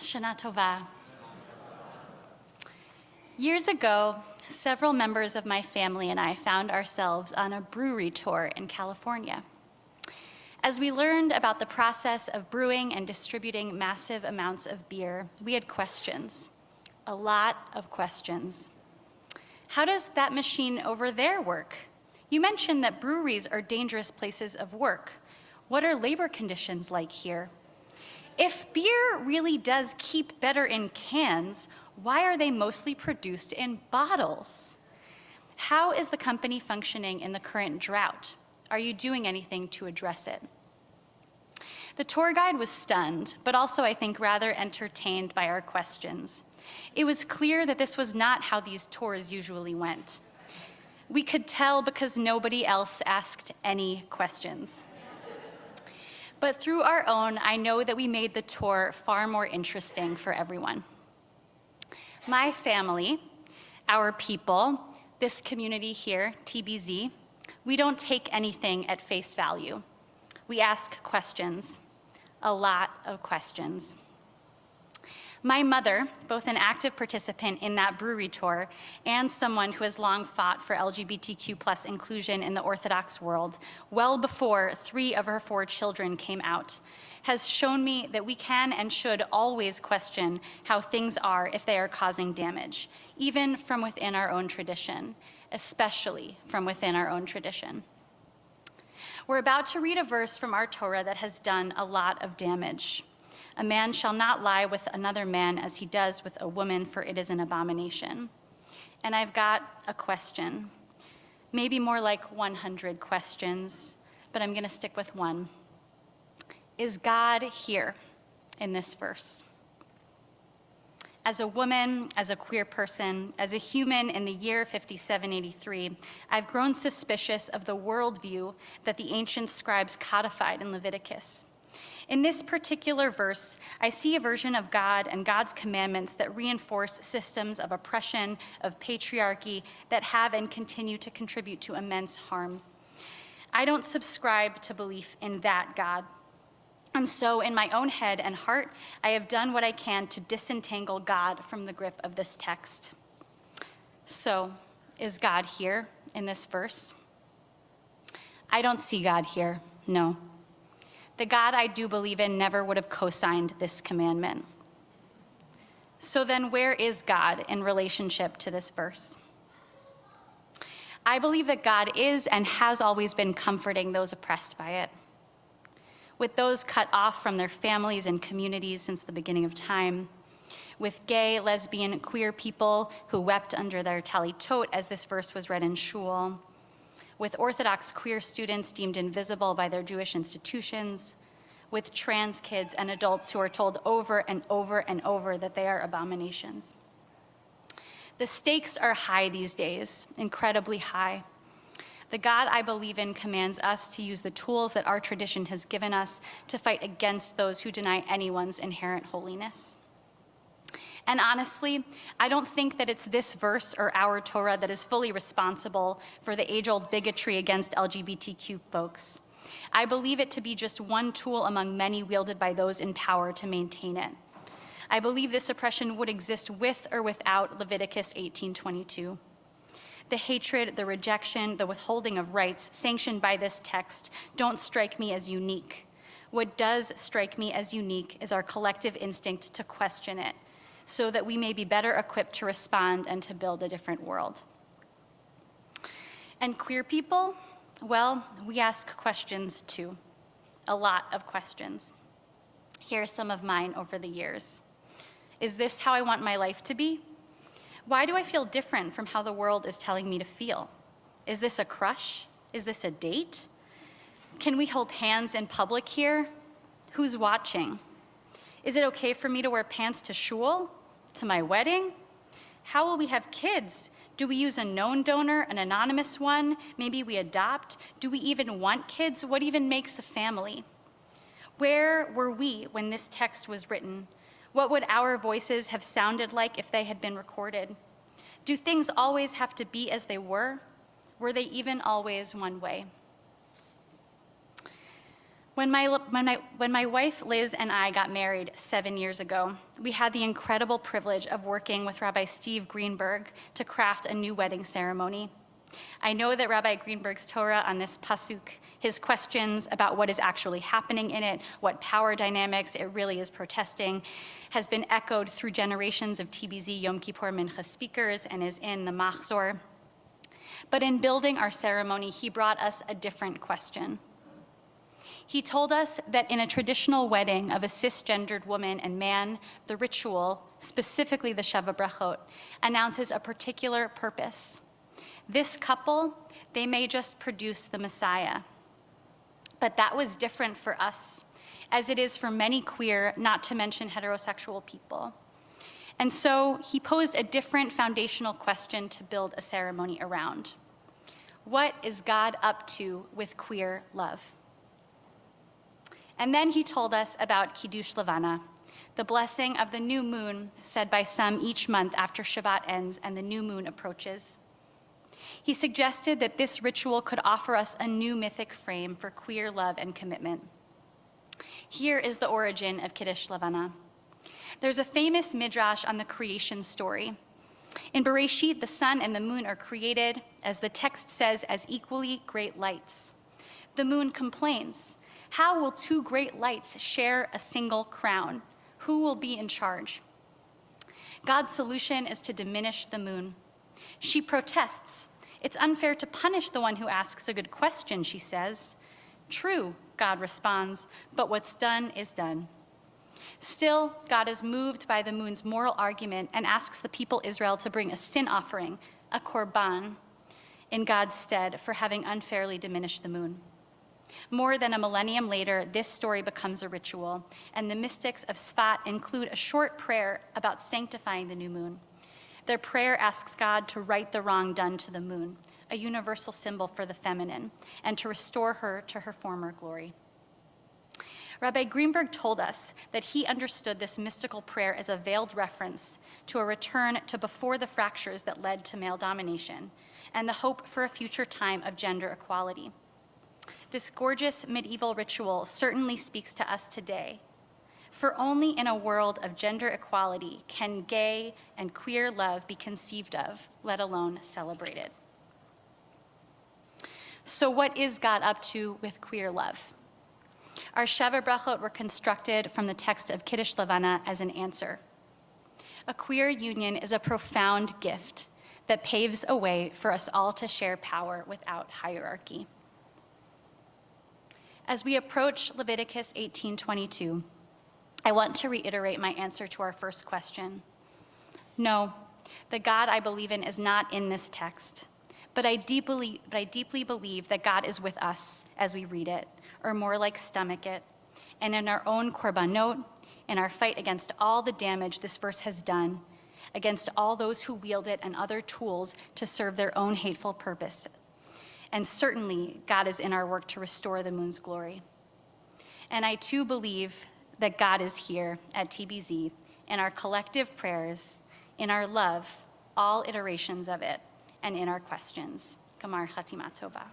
Shana Tova. Years ago, several members of my family and I found ourselves on a brewery tour in California. As we learned about the process of brewing and distributing massive amounts of beer, we had questions, a lot of questions. How does that machine over there work? You mentioned that breweries are dangerous places of work. What are labor conditions like here? If beer really does keep better in cans, why are they mostly produced in bottles? How is the company functioning in the current drought? Are you doing anything to address it? The tour guide was stunned, but also, I think, rather entertained by our questions. It was clear that this was not how these tours usually went. We could tell because nobody else asked any questions. But through our own, I know that we made the tour far more interesting for everyone. My family, our people, this community here, TBZ, we don't take anything at face value. We ask questions, a lot of questions. My mother, both an active participant in that brewery tour and someone who has long fought for LGBTQ+ inclusion in the Orthodox world, well before 3 of her 4 children came out, has shown me that we can and should always question how things are if they are causing damage, even from within our own tradition, especially from within our own tradition. We're about to read a verse from our Torah that has done a lot of damage. A man shall not lie with another man as he does with a woman, for it is an abomination. And I've got a question, maybe more like 100 questions, but I'm gonna stick with one. Is God here in this verse? As a woman, as a queer person, as a human in the year 5783, I've grown suspicious of the worldview that the ancient scribes codified in Leviticus. In this particular verse, I see a version of God and God's commandments that reinforce systems of oppression, of patriarchy, that have and continue to contribute to immense harm. I don't subscribe to belief in that God. And so in my own head and heart, I have done what I can to disentangle God from the grip of this text. So, is God here in this verse? I don't see God here, no. The God I do believe in never would have co-signed this commandment. So then where is God in relationship to this verse? I believe that God is and has always been comforting those oppressed by it. With those cut off from their families and communities since the beginning of time, with gay, lesbian, queer people who wept under their talit tot as this verse was read in shul, with Orthodox queer students deemed invisible by their Jewish institutions, with trans kids and adults who are told over and over and over that they are abominations. The stakes are high these days, incredibly high. The God I believe in commands us to use the tools that our tradition has given us to fight against those who deny anyone's inherent holiness. And honestly, I don't think that it's this verse or our Torah that is fully responsible for the age-old bigotry against LGBTQ folks. I believe it to be just one tool among many wielded by those in power to maintain it. I believe this oppression would exist with or without Leviticus 18:22. The hatred, the rejection, the withholding of rights sanctioned by this text don't strike me as unique. What does strike me as unique is our collective instinct to question it, so that we may be better equipped to respond and to build a different world. And queer people, well, we ask questions too, a lot of questions. Here are some of mine over the years. Is this how I want my life to be? Why do I feel different from how the world is telling me to feel? Is this a crush? Is this a date? Can we hold hands in public here? Who's watching? Is it okay for me to wear pants to shul? To my wedding? How will we have kids? Do we use a known donor, an anonymous one? Maybe we adopt? Do we even want kids? What even makes a family? Where were we when this text was written? What would our voices have sounded like if they had been recorded? Do things always have to be as they were? Were they even always one way? When my wife Liz and I got married 7 years ago, we had the incredible privilege of working with Rabbi Steve Greenberg to craft a new wedding ceremony. I know that Rabbi Greenberg's Torah on this pasuk, his questions about what is actually happening in it, what power dynamics it really is protesting, has been echoed through generations of TBZ Yom Kippur Mincha speakers and is in the Machzor. But in building our ceremony, he brought us a different question. He told us that in a traditional wedding of a cisgendered woman and man, the ritual, specifically the Sheva Brachot, announces a particular purpose. This couple, they may just produce the Messiah. But that was different for us, as it is for many queer, not to mention heterosexual people. And so he posed a different foundational question to build a ceremony around. What is God up to with queer love? And then he told us about Kiddush Levana, the blessing of the new moon said by some each month after Shabbat ends and the new moon approaches. He suggested that this ritual could offer us a new mythic frame for queer love and commitment. Here is the origin of Kiddush Levana. There's a famous midrash on the creation story. In Bereshit, the sun and the moon are created, as the text says, as equally great lights. The moon complains, how will two great lights share a single crown? Who will be in charge? God's solution is to diminish the moon. She protests. It's unfair to punish the one who asks a good question, she says. True, God responds, but what's done is done. Still, God is moved by the moon's moral argument and asks the people Israel to bring a sin offering, a korban, in God's stead for having unfairly diminished the moon. More than a millennium later, this story becomes a ritual, and the mystics of Sfat include a short prayer about sanctifying the new moon. Their prayer asks God to right the wrong done to the moon, a universal symbol for the feminine, and to restore her to her former glory. Rabbi Greenberg told us that he understood this mystical prayer as a veiled reference to a return to before the fractures that led to male domination, and the hope for a future time of gender equality. This gorgeous medieval ritual certainly speaks to us today, for only in a world of gender equality can gay and queer love be conceived of, let alone celebrated. So what is God up to with queer love? Our Sheva Brachot were constructed from the text of Kiddush Levana as an answer. A queer union is a profound gift that paves a way for us all to share power without hierarchy. As we approach Leviticus 18:22, I want to reiterate my answer to our first question. No, the God I believe in is not in this text, but I deeply believe that God is with us as we read it, or more like stomach it, and in our own korbanot, in our fight against all the damage this verse has done, against all those who wield it and other tools to serve their own hateful purpose. And certainly, God is in our work to restore the moon's glory. And I too believe that God is here at TBZ in our collective prayers, in our love, all iterations of it, and in our questions. Gamar Chatima Tova.